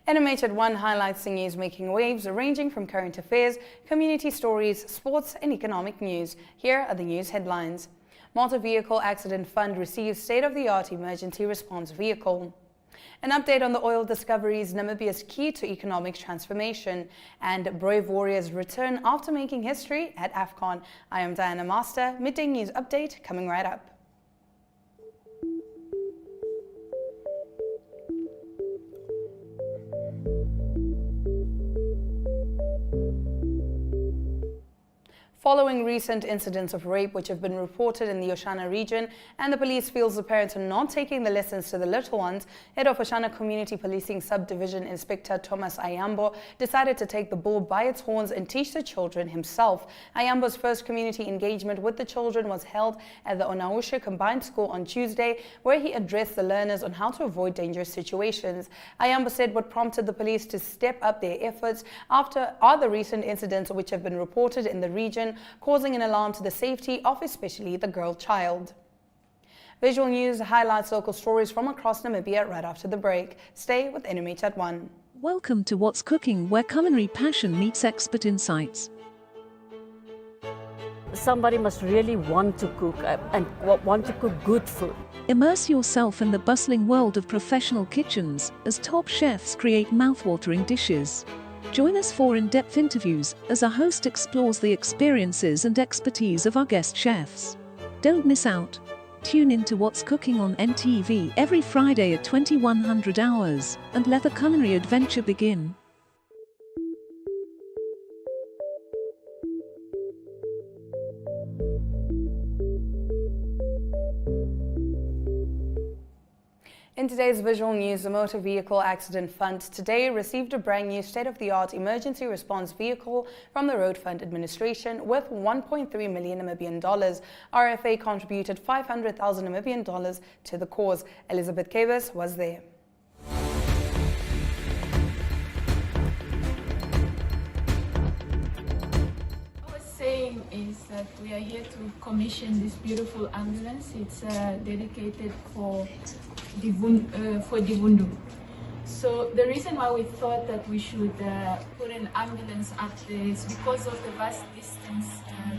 NMH at 1 highlights the news making waves ranging from current affairs, community stories, sports and economic news. Here are the news headlines. Motor Vehicle Accident Fund receives state-of-the-art emergency response vehicle. An update on the oil discoveries, Namibia's key to economic transformation, and brave warriors return after making history at AFCON. I am Diana Master, midday news update coming right up. Following recent incidents of rape which have been reported in the Oshana region, and the police feels the parents are not taking the lessons to the little ones, Head of Oshana Community Policing Subdivision Inspector Thomas Ayambo decided to take the bull by its horns and teach the children himself. Ayambo's first community engagement with the children was held at the Onausha Combined School on Tuesday, where he addressed the learners on how to avoid dangerous situations. Ayambo said what prompted the police to step up their efforts are the recent incidents which have been reported in the region, causing an alarm to the safety of especially the girl child. Visual News highlights local stories from across Namibia right after the break. Stay with NMH at 1. Welcome to What's Cooking, where culinary passion meets expert insights. Somebody must really want to cook and want to cook good food. Immerse yourself in the bustling world of professional kitchens as top chefs create mouth-watering dishes. Join us for in-depth interviews as our host explores the experiences and expertise of our guest chefs. Don't miss out. Tune in to What's Cooking on NTV every Friday at 2100 hours and let the culinary adventure begin. In today's visual news, the Motor Vehicle Accident Fund today received a brand new state-of-the-art emergency response vehicle from the Road Fund Administration worth $1.3 million Namibian dollars. RFA contributed 500,000 Namibian dollars to the cause. Elizabeth Kavis was there. Is that we are here to commission this beautiful ambulance. It's dedicated for Divundu. So the reason why we thought that we should put an ambulance up there is because of the vast distance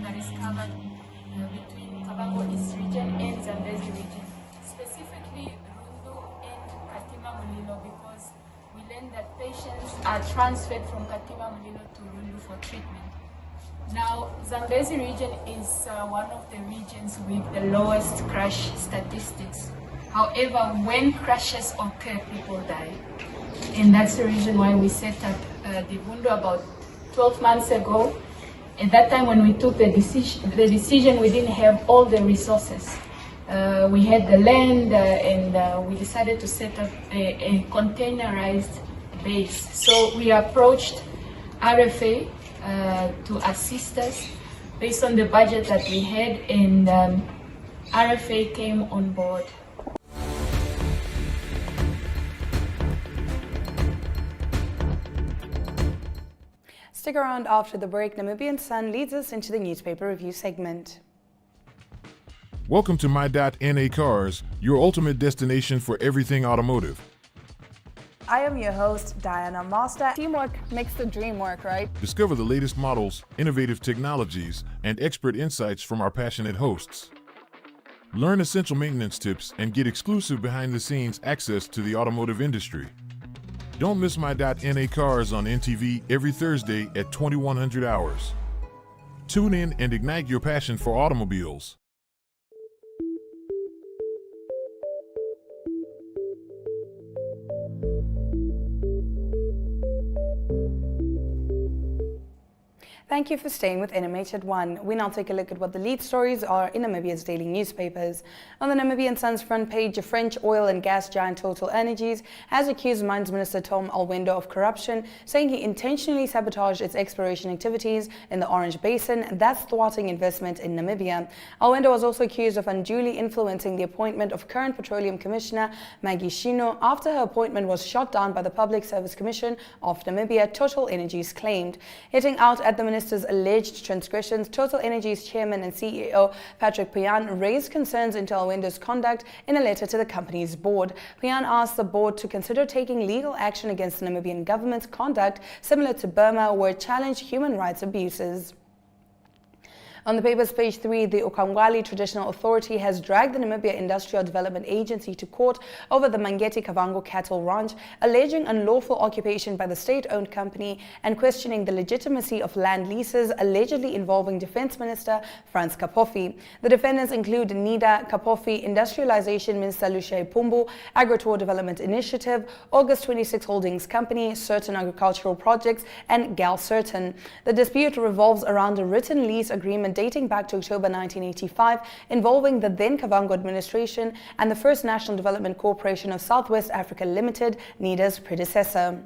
that is covered between Kavango East region and Zambezi region, specifically Rundu and Katima Mulilo, because we learned that patients are transferred from Katima Mulilo to Rundu for treatment. Now, Zambezi region is one of the regions with the lowest crash statistics. However, when crashes occur, people die. And that's the reason why we set up Divundu about 12 months ago. At that time when we took the decision, we didn't have all the resources. We had the land and we decided to set up a containerized base. So we approached RFA to assist us based on the budget that we had, and RFA came on board. Stick around after the break. Namibian Sun leads us into the newspaper review segment. Welcome to My.NA Cars, your ultimate destination for everything automotive. I am your host, Diana Master. Teamwork makes the dream work, right? Discover the latest models, innovative technologies, and expert insights from our passionate hosts. Learn essential maintenance tips and get exclusive behind-the-scenes access to the automotive industry. Don't miss My.NA Cars on NTV every Thursday at 2100 hours. Tune in and ignite your passion for automobiles. Thank you for staying with NMH at 1. We now take a look at what the lead stories are in Namibia's daily newspapers. On the Namibian Sun's front page, French oil and gas giant Total Energies has accused Mines Minister Tom Alwendo of corruption, saying he intentionally sabotaged its exploration activities in the Orange Basin, thus thwarting investment in Namibia. Alwendo was also accused of unduly influencing the appointment of current Petroleum Commissioner Maggie Shino after her appointment was shot down by the Public Service Commission of Namibia, Total Energies claimed. Hitting out at the minister's alleged transgressions, Total Energy's chairman and CEO Patrick Pian raised concerns into Alwendo's conduct in a letter to the company's board. Pian asked the board to consider taking legal action against the Namibian government's conduct similar to Burma, where it challenged human rights abuses. On the paper's page 3, the Okangwali Traditional Authority has dragged the Namibia Industrial Development Agency to court over the Mangeti Kavango cattle ranch, alleging unlawful occupation by the state-owned company and questioning the legitimacy of land leases allegedly involving Defense Minister Franz Kapofi. The defendants include NIDA, Kapofi, Industrialization Minister Lucia Pumbu, Agritour Development Initiative, August 26 Holdings Company, Certain Agricultural Projects, and GAL Certain. The dispute revolves around a written lease agreement dating back to October 1985, involving the then Kavango administration and the First National Development Corporation of Southwest Africa Limited, NIDA's predecessor.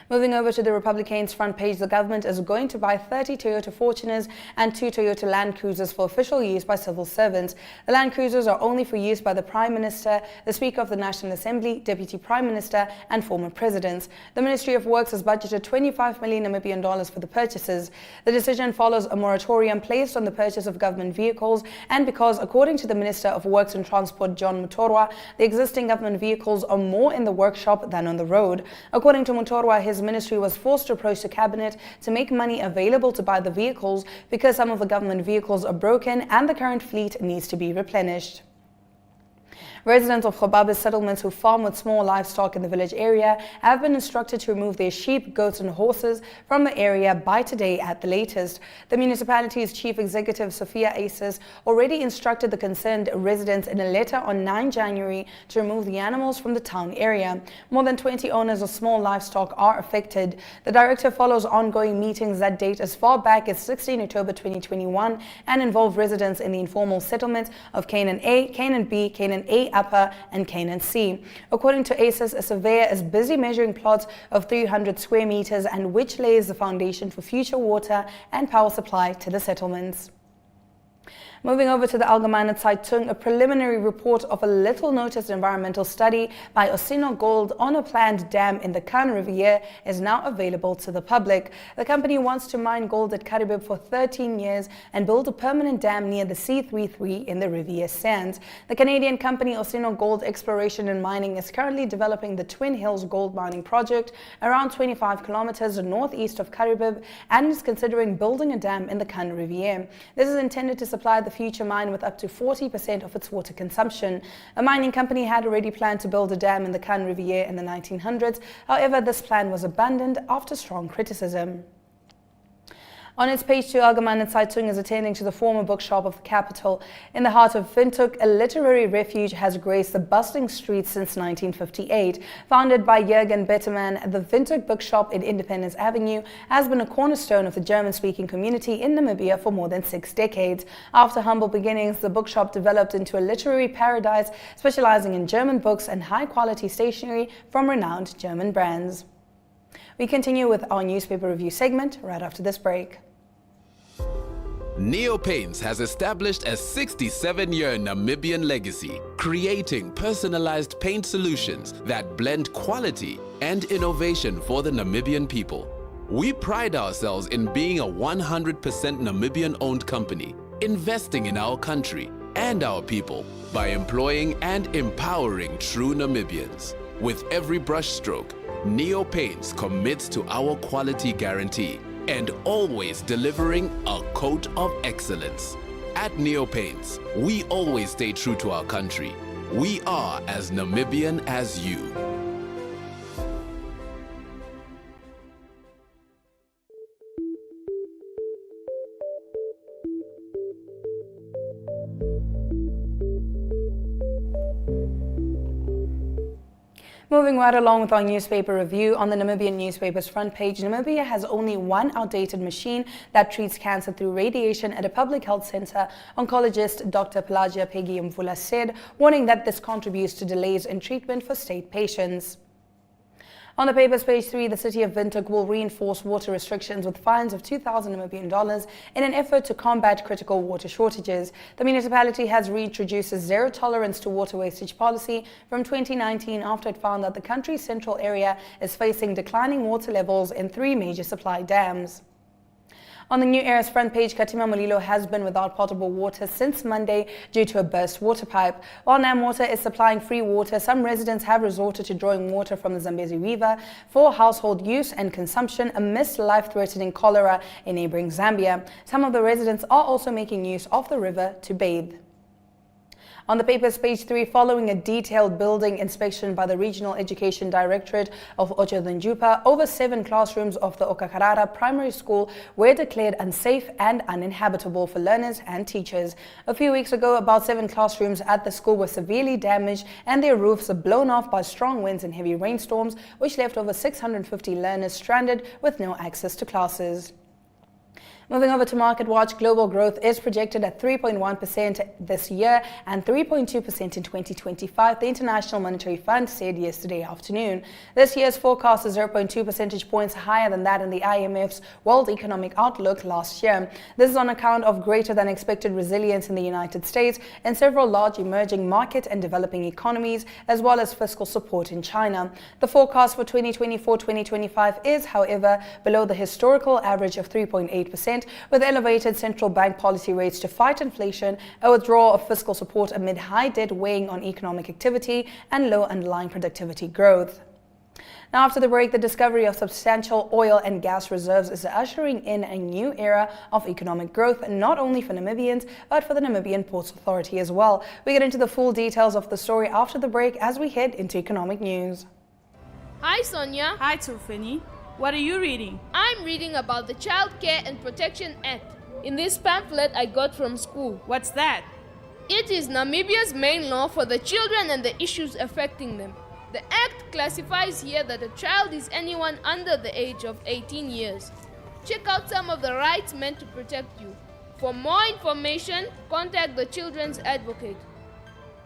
Moving over to the Republicans' front page, the government is going to buy 30 Toyota Fortuners and 2 Toyota Land Cruisers for official use by civil servants. The Land Cruisers are only for use by the Prime Minister, the Speaker of the National Assembly, Deputy Prime Minister, and former presidents. The Ministry of Works has budgeted 25 million Namibian dollars for the purchases. The decision follows a moratorium placed on the purchase of government vehicles, and because, according to the Minister of Works and Transport, John Mutorwa, the existing government vehicles are more in the workshop than on the road. According to Mutorwa, his ministry was forced to approach the cabinet to make money available to buy the vehicles because some of the government vehicles are broken and the current fleet needs to be replenished. Residents of Khobabe settlements who farm with small livestock in the village area have been instructed to remove their sheep, goats and horses from the area by today at the latest. The municipality's chief executive, Sophia Aces, already instructed the concerned residents in a letter on 9 January to remove the animals from the town area. More than 20 owners of small livestock are affected. The director follows ongoing meetings that date as far back as 16 October 2021 and involve residents in the informal settlements of Canaan A, Canaan B, Canaan A Upper and Canaan C. According to ACES, a surveyor is busy measuring plots of 300 square meters and which lays the foundation for future water and power supply to the settlements. Moving over to the Allgemeine Zeitung, a preliminary report of a little-noticed environmental study by Osino Gold on a planned dam in the Khan Riviere is now available to the public. The company wants to mine gold at Karibib for 13 years and build a permanent dam near the C33 in the Riviere Sands. The Canadian company Osino Gold Exploration and Mining is currently developing the Twin Hills Gold Mining Project around 25 kilometers northeast of Karibib and is considering building a dam in the Khan Riviere. This is intended to supply the future mine with up to 40% of its water consumption. A mining company had already planned to build a dam in the Khan Riviere in the 1900s. However, this plan was abandoned after strong criticism. On its page 2, Allgemeine Zeitung is attending to the former bookshop of the capital. In the heart of Windhoek, a literary refuge has graced the bustling streets since 1958. Founded by Jürgen Bettemann, the Windhoek bookshop in Independence Avenue has been a cornerstone of the German-speaking community in Namibia for more than 6 decades. After humble beginnings, the bookshop developed into a literary paradise specializing in German books and high-quality stationery from renowned German brands. We continue with our newspaper review segment right after this break. Neo Paints has established a 67-year Namibian legacy, creating personalized paint solutions that blend quality and innovation for the Namibian people. We pride ourselves in being a 100% Namibian-owned company, investing in our country and our people by employing and empowering true Namibians. With every brushstroke, Neo Paints commits to our quality guarantee and always delivering a coat of excellence. At Neo Paints, we always stay true to our country. We are as Namibian as you. Moving right along with our newspaper review, on the Namibian newspaper's front page, Namibia has only one outdated machine that treats cancer through radiation at a public health center, oncologist Dr. Pelagia Peggy Mvula said, warning that this contributes to delays in treatment for state patients. On the paper's page 3, the city of Windhoek will reinforce water restrictions with fines of 2,000 Namibian dollars in an effort to combat critical water shortages. The municipality has reintroduced a zero tolerance to water wastage policy from 2019 after it found that the country's central area is facing declining water levels in 3 major supply dams. On the New Era's front page, Katima Mulilo has been without potable water since Monday due to a burst water pipe. While NAM Water is supplying free water, some residents have resorted to drawing water from the Zambezi River for household use and consumption amidst life-threatening cholera in neighboring Zambia. Some of the residents are also making use of the river to bathe. On the paper's page 3, following a detailed building inspection by the Regional Education Directorate of Otjozondjupa, over 7 classrooms of the Okakarara Primary School were declared unsafe and uninhabitable for learners and teachers. A few weeks ago, about 7 classrooms at the school were severely damaged and their roofs were blown off by strong winds and heavy rainstorms, which left over 650 learners stranded with no access to classes. Moving over to Market Watch, global growth is projected at 3.1% this year and 3.2% in 2025, the International Monetary Fund said yesterday afternoon. This year's forecast is 0.2 percentage points higher than that in the IMF's World Economic Outlook last year. This is on account of greater than expected resilience in the United States and several large emerging market and developing economies, as well as fiscal support in China. The forecast for 2024-2025 is, however, below the historical average of 3.8%, with elevated central bank policy rates to fight inflation, a withdrawal of fiscal support amid high debt weighing on economic activity, and low underlying productivity growth. Now, after the break, the discovery of substantial oil and gas reserves is ushering in a new era of economic growth, not only for Namibians, but for the Namibian Ports Authority as well. We get into the full details of the story after the break as we head into economic news. Hi, Sonia. Hi, Tufini. What are you reading? I'm reading about the Child Care and Protection Act. In this pamphlet I got from school. What's that? It is Namibia's main law for the children and the issues affecting them. The act classifies here that a child is anyone under the age of 18 years. Check out some of the rights meant to protect you. For more information, contact the Children's Advocate.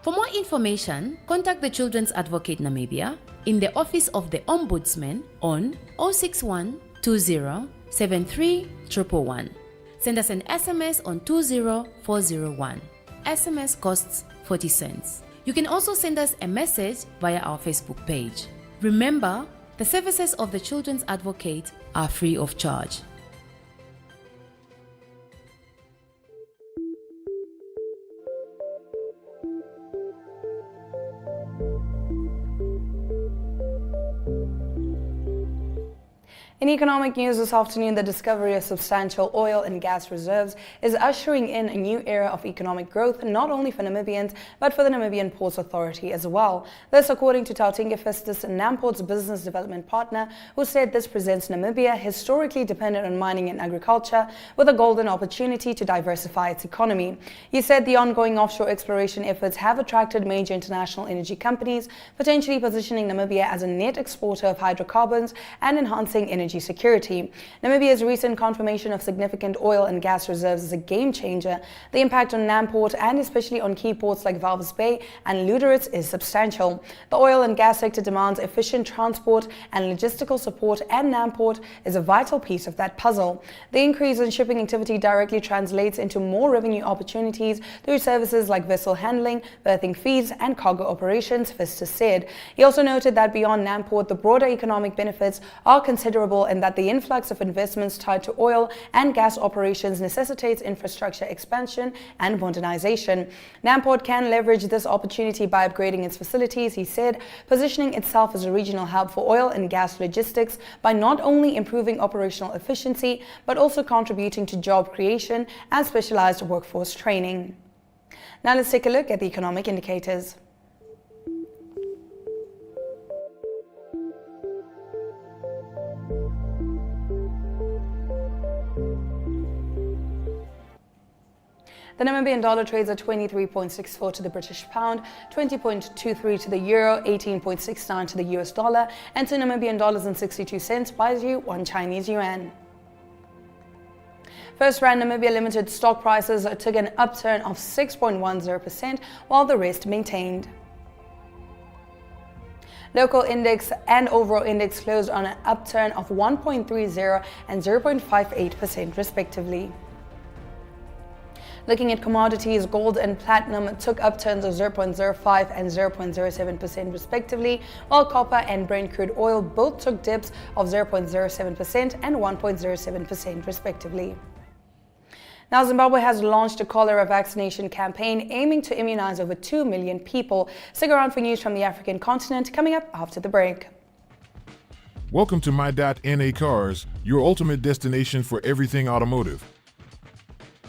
For more information, contact the Children's Advocate Namibia in the Office of the Ombudsman on 061 20 73 111. Send us an SMS on 20401. SMS costs 40 cents. You can also send us a message via our Facebook page. Remember, the services of the Children's Advocate are free of charge. In economic news this afternoon, the discovery of substantial oil and gas reserves is ushering in a new era of economic growth, not only for Namibians, but for the Namibian Ports Authority as well. This according to Tautinge Festus, Namport's business development partner, who said this presents Namibia, historically dependent on mining and agriculture, with a golden opportunity to diversify its economy. He said the ongoing offshore exploration efforts have attracted major international energy companies, potentially positioning Namibia as a net exporter of hydrocarbons and enhancing energy security. Namibia's recent confirmation of significant oil and gas reserves is a game changer. The impact on Namport and especially on key ports like Walvis Bay and Lüderitz is substantial. The oil and gas sector demands efficient transport and logistical support, and Namport is a vital piece of that puzzle. The increase in shipping activity directly translates into more revenue opportunities through services like vessel handling, berthing fees, and cargo operations, Festus said. He also noted that beyond Namport, the broader economic benefits are considerable, and that the influx of investments tied to oil and gas operations necessitates infrastructure expansion and modernization. Namport can leverage this opportunity by upgrading its facilities, he said, positioning itself as a regional hub for oil and gas logistics by not only improving operational efficiency, but also contributing to job creation and specialized workforce training. Now let's take a look at the economic indicators. The Namibian dollar trades at 23.64 to the British pound, 20.23 to the euro, 18.69 to the US dollar, and 2 Namibian dollars and 62 cents buys you 1 Chinese yuan. First Rand Namibia Limited stock prices took an upturn of 6.10%, while the rest maintained. Local index and overall index closed on an upturn of 1.30 and 0.58% respectively. Looking at commodities, gold and platinum took upturns of 0.05 and 0.07% respectively, while copper and Brent crude oil both took dips of 0.07% and 1.07% respectively. Now, Zimbabwe has launched a cholera vaccination campaign aiming to immunize over 2 million people. Stick around for news from the African continent coming up after the break. Welcome to My.NA Cars, your ultimate destination for everything automotive.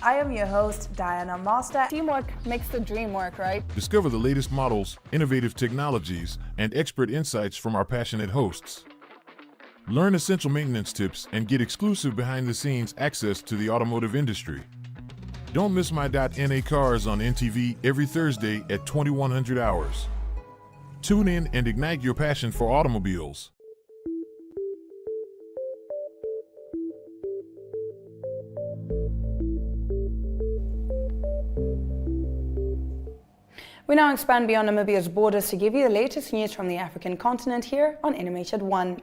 I am your host, Diana Master. Teamwork makes the dream work, right? Discover the latest models, innovative technologies, and expert insights from our passionate hosts. Learn essential maintenance tips and get exclusive behind-the-scenes access to the automotive industry. Don't miss My.NA Cars on NTV every Thursday at 2100 hours. Tune in and ignite your passion for automobiles. We now expand beyond Namibia's borders to give you the latest news from the African continent here on NMH at 1.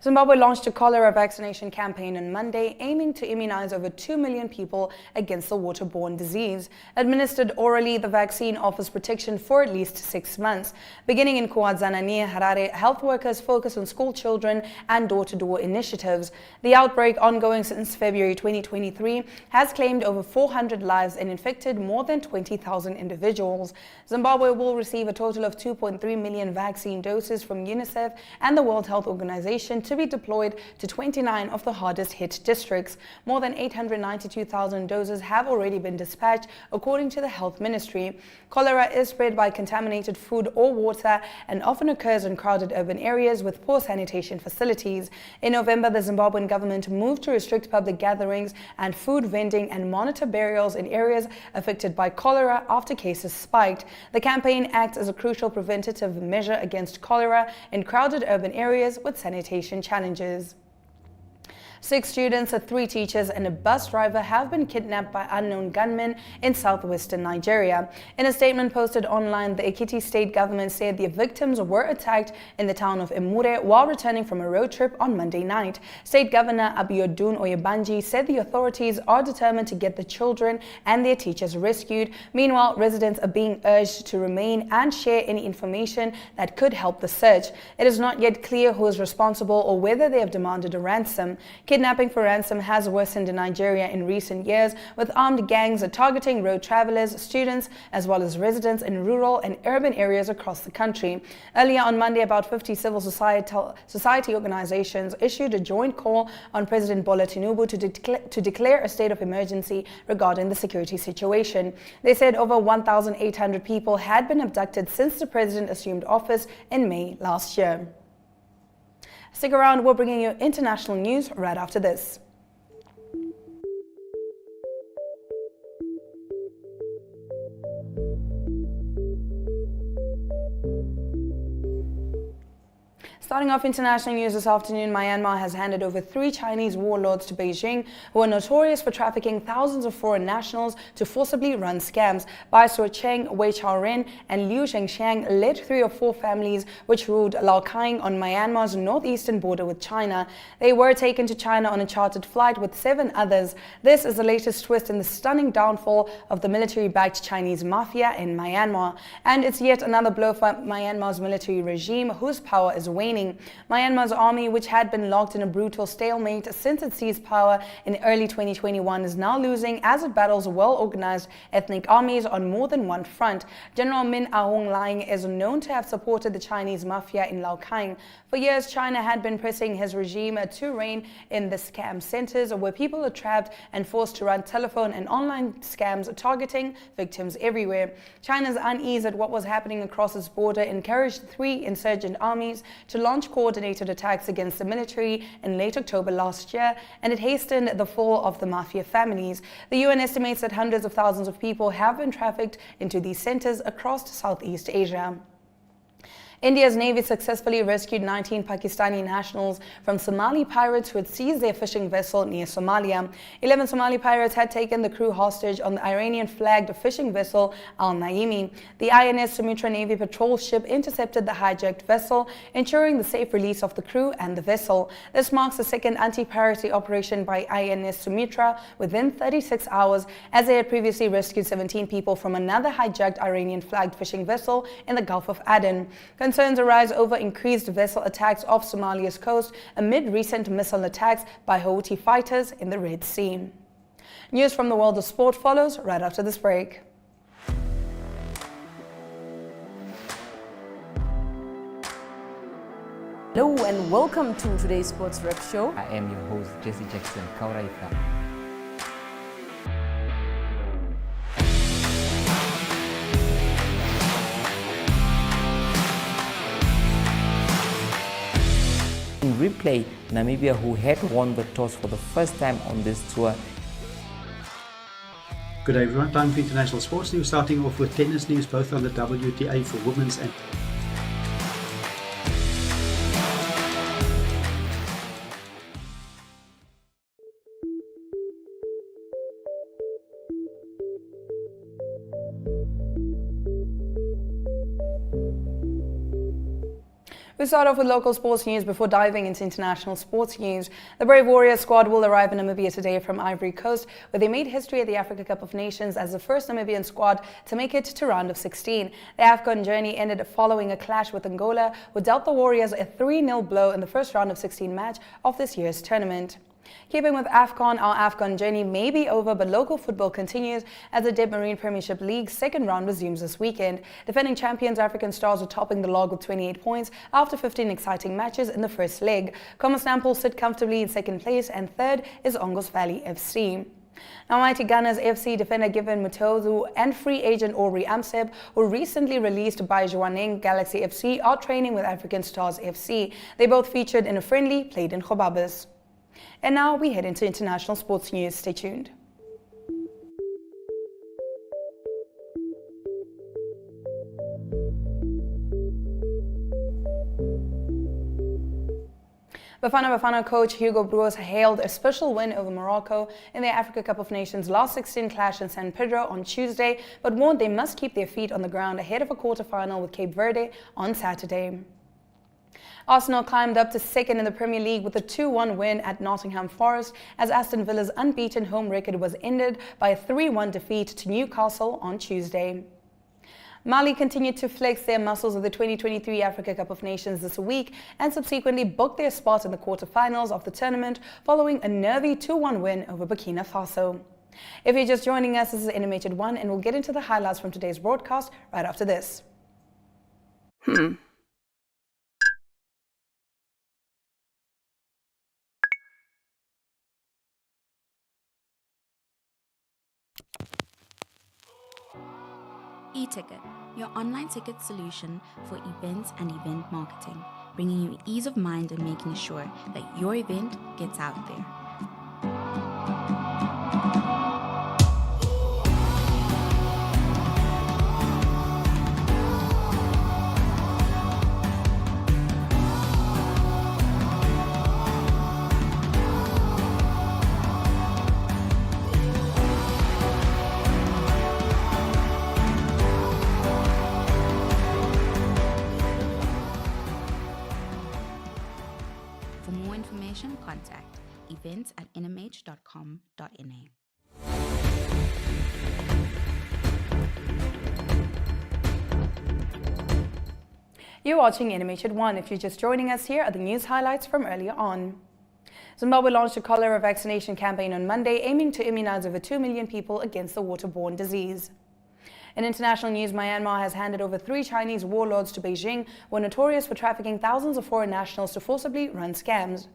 Zimbabwe launched a cholera vaccination campaign on Monday, aiming to immunize over 2 million people against the waterborne disease. Administered orally, the vaccine offers protection for at least 6 months. Beginning in Kuwadzana near Harare, health workers focus on school children and door-to-door initiatives. The outbreak, ongoing since February 2023, has claimed over 400 lives and infected more than 20,000 individuals. Zimbabwe will receive a total of 2.3 million vaccine doses from UNICEF and the World Health Organization to be deployed to 29 of the hardest hit districts. More than 892,000 doses have already been dispatched, according to the Health Ministry. Cholera is spread by contaminated food or water and often occurs in crowded urban areas with poor sanitation facilities. In November, the Zimbabwean government moved to restrict public gatherings and food vending and monitor burials in areas affected by cholera after cases spiked. The campaign acts as a crucial preventative measure against cholera in crowded urban areas with sanitation challenges. 6 students, 3 teachers and a bus driver have been kidnapped by unknown gunmen in southwestern Nigeria. In a statement posted online, the Ekiti state government said the victims were attacked in the town of Emure while returning from a road trip on Monday night. State Governor Abiodun Oyebanji said the authorities are determined to get the children and their teachers rescued. Meanwhile, residents are being urged to remain and share any information that could help the search. It is not yet clear who is responsible or whether they have demanded a ransom. Kidnapping for ransom has worsened in Nigeria in recent years, with armed gangs targeting road travelers, students, as well as residents in rural and urban areas across the country. Earlier on Monday, about 50 civil society organizations issued a joint call on President Bola Tinubu to declare a state of emergency regarding the security situation. They said over 1,800 people had been abducted since the president assumed office in May last year. Stick around, we're bringing you international news right after this. Starting off international news this afternoon, Myanmar has handed over 3 Chinese warlords to Beijing who are notorious for trafficking thousands of foreign nationals to forcibly run scams. Bai Suo-cheng, Wei Chao-ren and Liu Zhengxiang led 3 or 4 families which ruled Laokai on Myanmar's northeastern border with China. They were taken to China on a chartered flight with 7 others. This is the latest twist in the stunning downfall of the military-backed Chinese mafia in Myanmar. And it's yet another blow for Myanmar's military regime, whose power is waning. Myanmar's army, which had been locked in a brutal stalemate since it seized power in early 2021, is now losing as it battles well-organized ethnic armies on more than one front. General Min Aung Hlaing is known to have supported the Chinese mafia in Laokai. For years, China had been pressing his regime to rein in the scam centers where people are trapped and forced to run telephone and online scams targeting victims everywhere. China's unease at what was happening across its border encouraged 3 insurgent armies to launch coordinated attacks against the military in late October last year, and it hastened the fall of the mafia families. The UN estimates that hundreds of thousands of people have been trafficked into these centers across Southeast Asia. India's Navy successfully rescued 19 Pakistani nationals from Somali pirates who had seized their fishing vessel near Somalia. 11 Somali pirates had taken the crew hostage on the Iranian-flagged fishing vessel Al Naimi. The INS Sumitra Navy patrol ship intercepted the hijacked vessel, ensuring the safe release of the crew and the vessel. This marks the second anti-piracy operation by INS Sumitra within 36 hours, as they had previously rescued 17 people from another hijacked Iranian-flagged fishing vessel in the Gulf of Aden. Concerns arise over increased vessel attacks off Somalia's coast amid recent missile attacks by Houthi fighters in the Red Sea. News from the world of sport follows right after this break. Hello and welcome to today's Sports Rep Show. I am your host, Jesse Jackson Kauraika. In replay, Namibia, who had won the toss for the first time on this tour. Good day everyone, time for international sports news, starting off with tennis news, both on the WTA for women's and We start off with local sports news before diving into international sports news. The Brave Warriors squad will arrive in Namibia today from Ivory Coast, where they made history at the Africa Cup of Nations as the first Namibian squad to make it to round of 16. The AFCON journey ended following a clash with Angola, who dealt the Warriors a 3-0 blow in the first round of 16 match of this year's tournament. Keeping with AFCON, our AFCON journey may be over, but local football continues as the Deb Marine Premiership League's second round resumes this weekend. Defending champions African Stars are topping the log with 28 points after 15 exciting matches in the first leg. Commersnampel sit comfortably in second place, and third is Ongos Valley FC. Now, mighty Gunners FC defender Given Mutozu and free agent Ori Amseb, who recently released by Jwaneng Galaxy FC, are training with African Stars FC. They both featured in a friendly played in Khobabis. And now we head into international sports news. Stay tuned. Bafana coach Hugo Broos hailed a special win over Morocco in the Africa Cup of Nations last 16 clash in San Pedro on Tuesday, but warned they must keep their feet on the ground ahead of a quarter-final with Cape Verde on Saturday. Arsenal climbed up to second in the Premier League with a 2-1 win at Nottingham Forest as Aston Villa's unbeaten home record was ended by a 3-1 defeat to Newcastle on Tuesday. Mali continued to flex their muscles of the 2023 Africa Cup of Nations this week and subsequently booked their spot in the quarterfinals of the tournament following a nervy 2-1 win over Burkina Faso. If you're just joining us, this is NMH at 1, and we'll get into the highlights from today's broadcast right after this. E-Ticket, your online ticket solution for events and event marketing, bringing you ease of mind and making sure that your event gets out there. For more information, contact events@nmh.com.na. You're watching NMH at 1. If you're just joining us, here are the news highlights from earlier on. Zimbabwe launched a cholera vaccination campaign on Monday, aiming to immunize over 2 million people against the waterborne disease. In international news, Myanmar has handed over 3 Chinese warlords to Beijing, who are notorious for trafficking thousands of foreign nationals to forcibly run scams.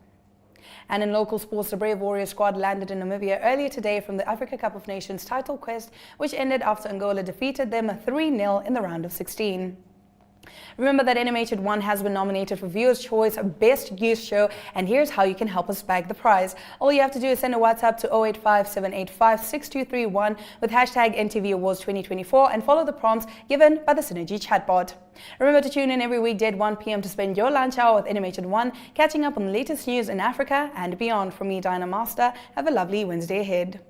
And in local sports, the Brave Warriors squad landed in Namibia earlier today from the Africa Cup of Nations title quest, which ended after Angola defeated them 3-0 in the round of 16. Remember that NMH at 1 has been nominated for Viewer's Choice Best Youth Show, and here's how you can help us bag the prize. All you have to do is send a WhatsApp to 0857856231 with hashtag NTV Awards 2024 and follow the prompts given by the Synergy chatbot. Remember to tune in every weekday at 1 p.m. to spend your lunch hour with NMH at 1, catching up on the latest news in Africa and beyond. From me, Diana Master, have a lovely Wednesday ahead.